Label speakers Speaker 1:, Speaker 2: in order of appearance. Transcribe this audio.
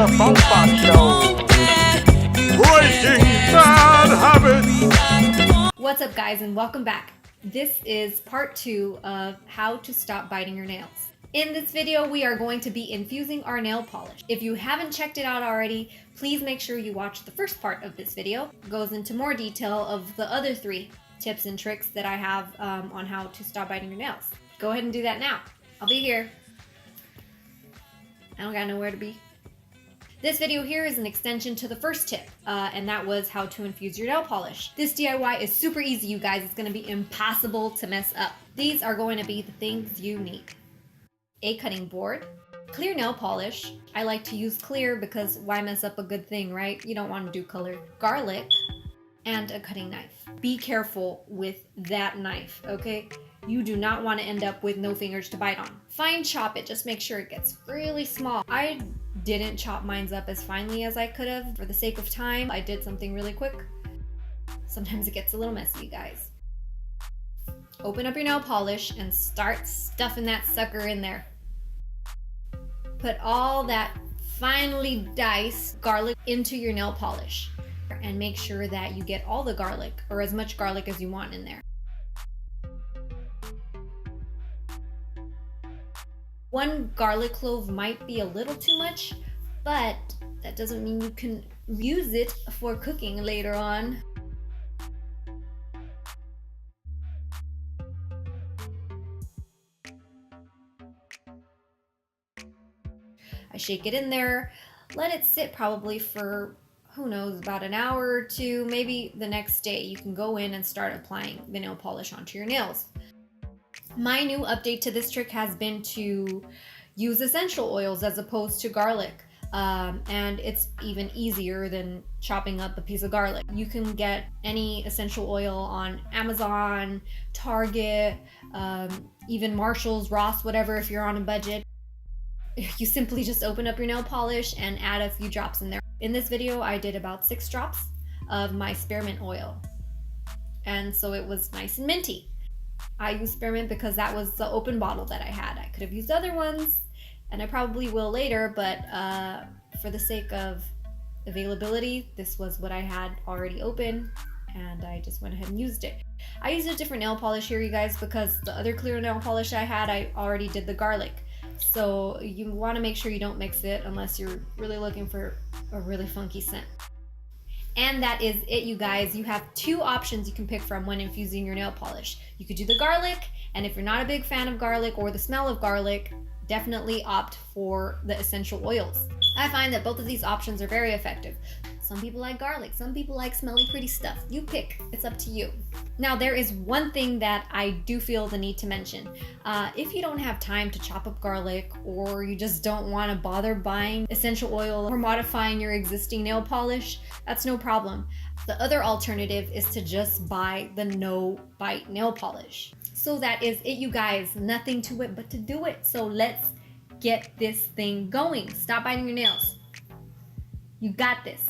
Speaker 1: the Funk Box Show. Breaking bad habits.
Speaker 2: What's up, guys, and welcome back. This is part 2 of how to stop biting your nails. In this video, we are going to be infusing our nail polish. If you haven't checked it out already, please make sure you watch the first part of this video. It goes into more detail of the other 3 tips and tricks that I have on how to stop biting your nails. Go ahead and do that now. I'll be here. I don't got nowhere to be. This video here is an extension to the first tip, and that was how to infuse your nail polish. This DIY is super easy, you guys. It's gonna be impossible to mess up. These are going to be the things you need. A cutting board, clear nail polish. I like to use clear because why mess up a good thing, right? You don't want to do color. Garlic, and a cutting knife. Be careful with that knife, okay? You do not want to end up with no fingers to bite on. Fine chop it, just make sure it gets really small. I didn't chop mine up as finely as I could have. For the sake of time, I did something really quick. Sometimes it gets a little messy, you guys. Open up your nail polish and start stuffing that sucker in there. Put all that finely diced garlic into your nail polish and make sure that you get all the garlic, or as much garlic as you want in there. One garlic clove might be a little too much, but that doesn't mean you can use it for cooking later on. I shake it in there, let it sit probably for, who knows, about an hour or 2, maybe the next day you can go in and start applying the nail polish onto your nails. My new update to this trick has been to use essential oils as opposed to garlic, and it's even easier than chopping up a piece of garlic. You can get any essential oil on Amazon, Target, even Marshall's, Ross, whatever, if you're on a budget. You simply just open up your nail polish and add a few drops in there. In this video, I did about 6 drops of my spearmint oil, and so it was nice and minty. I used spearmint because that was the open bottle that I had. I could have used other ones, and I probably will later, but for the sake of availability, this was what I had already open, and I just went ahead and used it. I used a different nail polish here, you guys, because the other clear nail polish I had, I already did the garlic. So you want to make sure you don't mix it unless you're really looking for a really funky scent. And that is it, you guys. You have 2 options you can pick from when infusing your nail polish. You could do the garlic, and if you're not a big fan of garlic or the smell of garlic, definitely opt for the essential oils. I find that both of these options are very effective. Some people like garlic, some people like smelly, pretty stuff. You pick, it's up to you. Now, there is one thing that I do feel the need to mention. If you don't have time to chop up garlic, or you just don't want to bother buying essential oil or modifying your existing nail polish, that's no problem. The other alternative is to just buy the no bite nail polish. So that is it, you guys. Nothing to it but to do it. So let's get this thing going. Stop biting your nails. You got this.